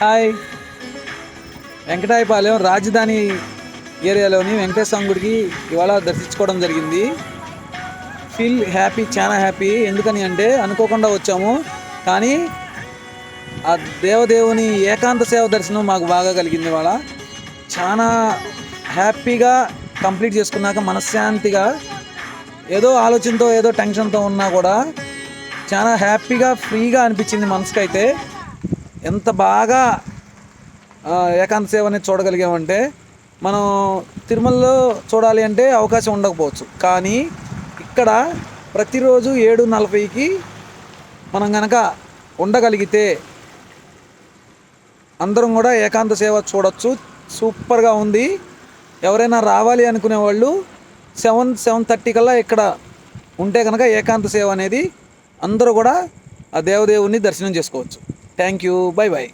Hi. Venkatayapalem రాజధాని ఏరియాలోని వెంకటేశ్వర గుడికి ఇవాళ దర్శించుకోవడం జరిగింది. ఫీల్ హ్యాపీ, చాలా హ్యాపీ. ఎందుకని అంటే అనుకోకుండా వచ్చాము, కానీ ఆ దేవదేవుని ఏకాంత సేవ దర్శనం మాకు బాగా కలిగింది. ఇవాళ చాలా హ్యాపీగా కంప్లీట్ చేసుకున్నాక మనశ్శాంతిగా, ఏదో ఆలోచనతో ఏదో టెన్షన్తో ఉన్నా కూడా చాలా హ్యాపీగా ఫ్రీగా అనిపించింది మనసుకైతే. ఎంత బాగా ఏకాంత సేవ అనేది చూడగలిగామంటే, మనం తిరుమలలో చూడాలి అంటే అవకాశం ఉండకపోవచ్చు, కానీ ఇక్కడ ప్రతిరోజు 7:40కి మనం కనుక ఉండగలిగితే అందరం కూడా ఏకాంత సేవ చూడొచ్చు. సూపర్గా ఉంది. ఎవరైనా రావాలి అనుకునే వాళ్ళు 7:30 కల్లా ఇక్కడ ఉంటే కనుక ఏకాంత సేవ అనేది అందరూ కూడా ఆ దేవదేవుని దర్శనం చేసుకోవచ్చు. Thank you. By by.